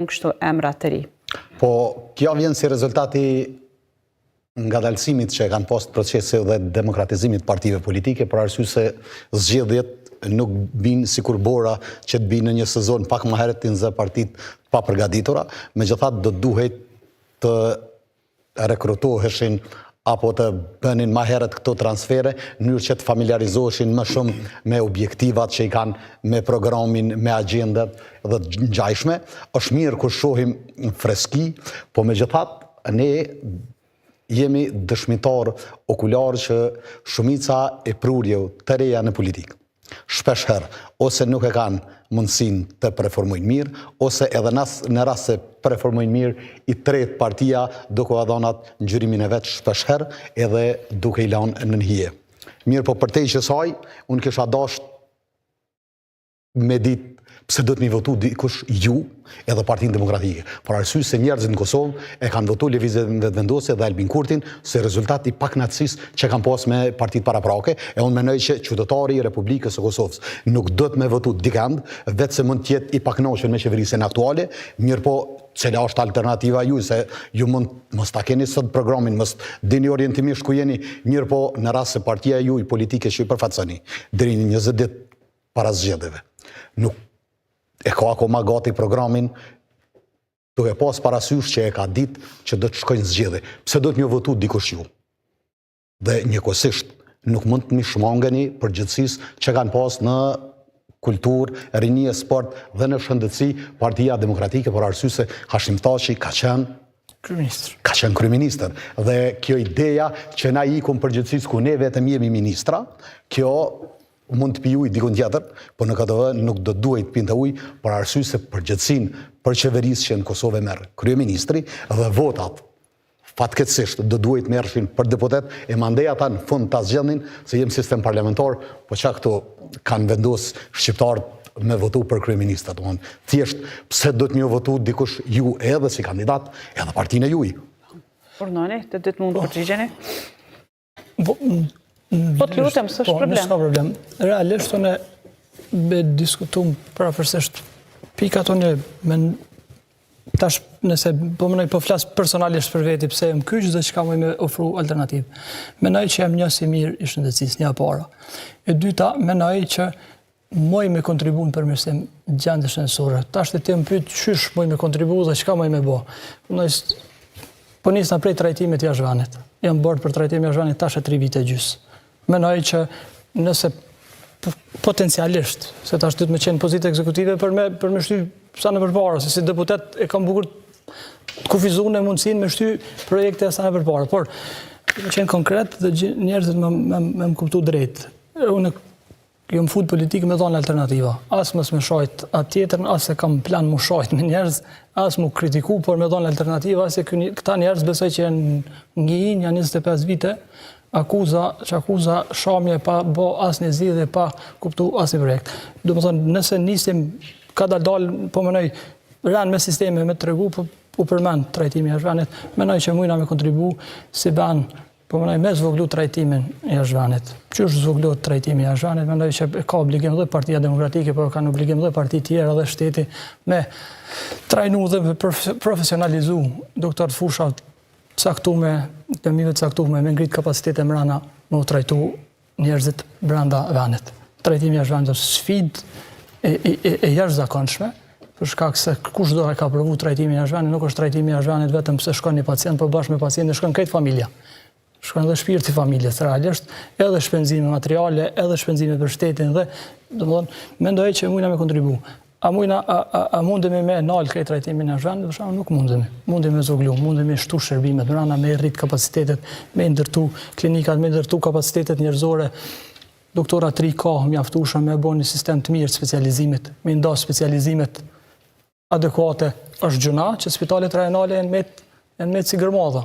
kështu emra të ri. Po, kjo vjen si rezultati nga dalësimit që kanë post procesi dhe demokratizimit partive politike, për arsye se zgjedhjet nuk binë si kur bora që të binë në një sezon pak më herët të nxë partit pa përgatitura, megjithatë do duhet të rekrutoheshin apo të bënin më herët këto transfere, në mënyrë që të familiarizoheshin më shumë me objektivat që i kanë me programin, me agjendat dhe të ngjajshme. Është mirë kur shohim freski, po megjithatë ne jemi dëshmitar okular që shumica e prurjeve të reja në politikë shpesh herë ose nuk e kanë mundësinë të performojnë mirë, ose edhe në rast se performojnë mirë, i tret partia duke u dhënat ngjyrimin e vet shpesh herë edhe duke i lënë në hije. Mirë, po për te që saj, unë kisha dashur me ditë pse do të mi votu dikush ju edhe Partinë Demokratike. Por arsye se njerëzit në Kosovë e kanë votu lëvizjen vetëvendosje dhe Albin Kurtin se rezultati i pakënaqësisë që kanë pas me partitë paraprake, e unë mendoj që qytetari i Republikës së Kosovës nuk do të me votu dikand, vetë se mund të jetë i pakënaqur me qeverisjen aktuale, mirë po cila është alternativa ju, se ju mund mos ta keni sot programin, mos dini orientimisht ku jeni, mirë po në rast se partia ju i politike që i përfaqësoni deri në 20 ditë para zgjedhjeve nuk e ka akoma gati programin, duke pas parasysh që e ka ditë që do të shkojnë zgjedhje. Pse do të një votu dikush ju? Dhe njëkohësisht nuk mund të mi shmangeni përgjithësisë që kanë pas në kulturë, rinjë, sport dhe në shëndetësi Partia Demokratike, por arsye se Hashim Thaçi ka qenë kryeministër. Dhe kjo ideja që na ikum përgjithësisë ku ne vetëm jemi ministra, kjo mund të pi ujë dikun tjetër, por në KTV nuk do duhet të pinte ujë, për arsye se përgjegjësinë për qeverisë që në Kosovë merr kryeministri dhe votat fatkeqësisht do duhet merreshin për deputet, e mandej ata në fund ta zgjedhin se jem sistem parlamentar, po çka këto kanë vendos shqiptarët me votu për kryeministër. Domthon, thjesht pse do të një votu dikush ju edhe si kandidat, edhe partinë e juaj. Urnoni, të ditë mund të përgjigjeni? Po të lutem, s'është problem. S'ka problem. Realisht, ne diskutum parapërsisht pikat tonë, tash nëse po flas personalisht për veti pse jam kyç dhe çka më me ofru alternativë. Mendoj që jam një si mirë i shëndetësisë, një para. E dyta, mendoj që moj me kontribu në përmirësim gjendjes shëndetësore. Tash të më pyet çysh moj me kontribu dhe çka moj me bë. Po nisna prej trajtimit jashtë venit. Jam bërë për trajtimin jashtë venit tash 3 vite gjys. Mendoj që nëse potencialisht, se tash duhet me qenë pozitë ekzekutive për me shty sa në përpara, se si deputet e kam bukur të kufizuar në mundësinë me shty projekte sa në përpara, por me qenë konkret dhe njerëzit me më kuptu drejt. Unë jam fut politikë me dhënë alternativa. As mos me shajt atë tjetrën, as se kam plan më shajt me njerëz, as më kritiku, por me dhënë alternativa, se këta njerëz besoj që janë ngjin, janë 25 vite, akuza shamje pa bo asnjë zgjidhje, pa kuptu asnjë projekt. Domethënë, nëse nisim ka dal, po mënoj ran me sisteme me tregu, po përmend trajtimi i Azhvanit, mënoj që mujna me kontribu si ban, po mënoj me zvoglu trajtimin e Azhvanit. Qysh zvoglohet trajtimi i Azhvanit, mënoj që ka obligim dhe Partia Demokratike, por kanë obligim dhe parti tjera dhe shteti me trajnu dhe me profesionalizu doktorët fusha caktume, dëmive caktume, me ngrit kapacitete mrana me u trajtu njerëzit brenda venit. Trajtimi i Azhvanit është sfidë e jashtëzakonshme, për shkak se kushdo e ka provu trajtimin e Azhvanit, nuk është trajtimi i Azhvanit vetëm pse shkon një pacient, por bashkë me pacientin shkon krejt familja. Shkon edhe shpirti i familjes, realisht, edhe shpenzime materiale, edhe shpenzime për shtetin dhe, domethënë, mendoj që mundna me kontribu. A mundemi me nalë këtë trajtimin e Azhvanit, për shkak nuk mundemi. Mundemi me zoglu, mundemi me shtu shërbimet brenda, me rrit kapacitetet, me ndërtu klinikat, me ndërtu kapacitetet njerëzore. Doktora 3 ka mjaftueshëm me bën një sistem të mirë specializimit, me ndas specializimet adekuate. Është gjuna që spitalet rajonale janë me si gërmadha.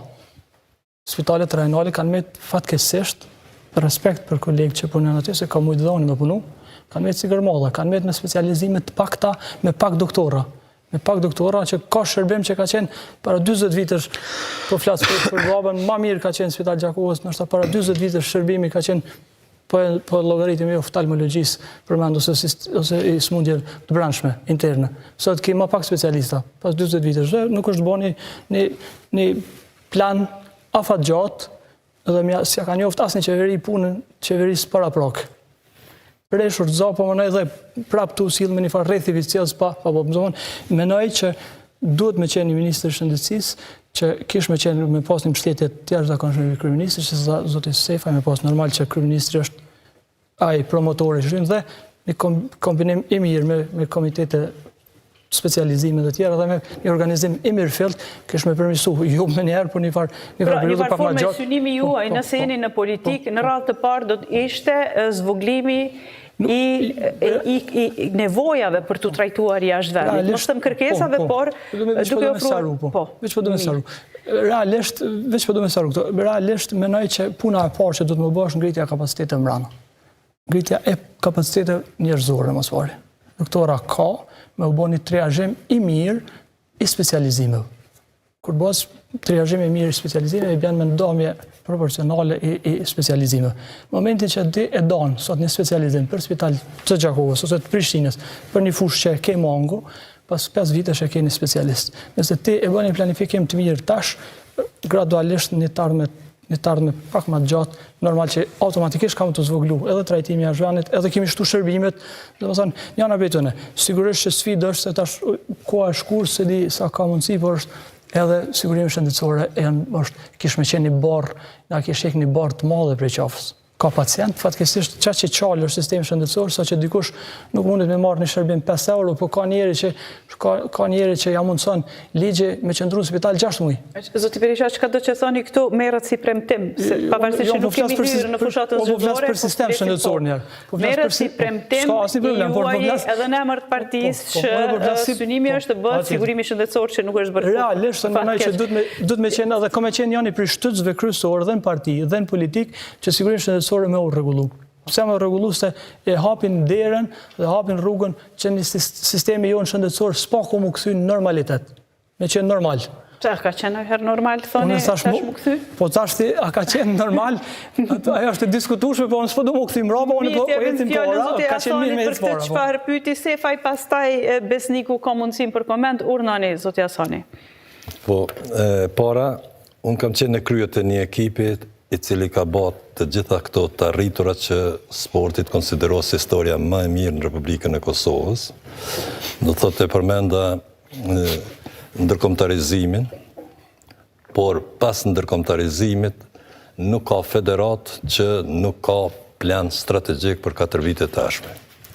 Spitalet rajonale kanë me fatkeqësisht, respekt për kolegët që punojnë aty, se ka mujt dhoni me punu, kanë me si gërmadha, kanë me specializime të pakta, me pak doktora. Me pak doktora që ka shërbim që ka qenë para 20 vitësh, po flas për babën, më mirë ka qenë Spital Gjakovës, ndoshta para 20 vitësh shërbimi ka qenë po llogaritim jo oftalmologjisë përmend ose i smundjeve të brendshme interne. Sot kemi më pak specialista, pas 40 vitesh, dhe nuk është bën një plan afatgjat dhe s'ja ka njoftë asnjë qeveri punën qeverisë paraprake. Preshur të po mënoj dhe prap të usill me një farë rrethi vicioz menoj që duhet me qenë një ministër shëndetësisë që kish me qenë me pas një mbështetje të jashtëzakonshme me kryeministrin, që zoti Sefa me pas normal që kryeministri është ai promotori i shëndetit dhe një kombinim i mirë me komitete specializime dhe tjera dhe me një organizim i mirëfillt, kish me përmirësu jo më njëherë, por një farë periudhë pak më gjatë. Me synimi juaj, nëse jeni në politikë, në radhë të parë do të ishte zvoglimi i nevojave për të trajtuar jashtë vendit. Mos të kërkesave, por duke ofruar. Veç po do me saru. Realisht menoj që puna e parë që do të më bësh ngritja kapacitetet mbrana. Ngritja e kapacitetet njerëzore, mos fare. Doktora ka me u bo një triazhim i mirë i specializimeve. Kur bësh triazhim i mirë i specializimeve, i bjen me ndamje proporcionale i specializimeve. Momentin që ti e don sot një specializim për spital të Gjakovës ose të Prishtinës, për një fushë që ke mangu, pas 5 vitesh e ke një specialist. Nëse ti e bën një planifikim të mirë tash, gradualisht një të ardhme pak më gjatë, normal që automatikisht kam të zvoglu edhe trajtimi jashtë vendit, edhe kemi shtu shërbimet, dhe më thënë, njëna pejtëne, sigurisht që sfidë është se tash koha e shkurë se di sa ka mundësi, por është edhe sigurimi shëndetësore kish me qenë një barë, nga kish qenë një barë të madhe prej qafës. Ka pacient, fatkesisht qa që qalë është sistemi shëndetësor, sa që dikush nuk mundet me marrë një shërbim 5 euro, po ka njeri që ja mundëson ligje me qëndru në spital 6 muaj. Zoti Berisha, që ka do që thoni këtu merët si premtim, pavarësisht që nuk kemi hyrë në fushatën zgjidhore, po flasë për sistem shëndetësor njerë. Merët si premtim i juaj edhe në emër të partisë që synimi është të bëhet sigurimi shëndetësor që nuk është bërë. Realisht, menoj që duhet me qenë edhe ka me qenë janë i prej shtytësve kryesor dhe në parti dhe në politik që sigurimi shëndetësor me u rregullu. Pse me rregullu se e hapin derën dhe hapin rrugën që një sistemi jonë shëndetësor s'pa ku mu kthy në normalitet. Me qenë normal. Qa ka qenë herë normal, thoni, tash mu kthy? Po tash ti, a ka qenë normal? Ajo është diskutueshme, po nësë po du mu kthy mrapa, unë po jetim para, ka qenë mirë me jetë para. Për të çfarë pyeti Sefaj, pastaj Besniku ka mundësim për koment, urnani, zoti Asani. Po, para, unë kam qenë në kryet e një ekipit i cili ka bërë të gjitha këto të arriturat që sportit konsiderohet si historia më e mirë në Republikën e Kosovës. Do të thotë e përmenda ndërkombëtarizimin, por pas ndërkombëtarizimit nuk ka federat që nuk ka plan strategjik për 4 vite tashme.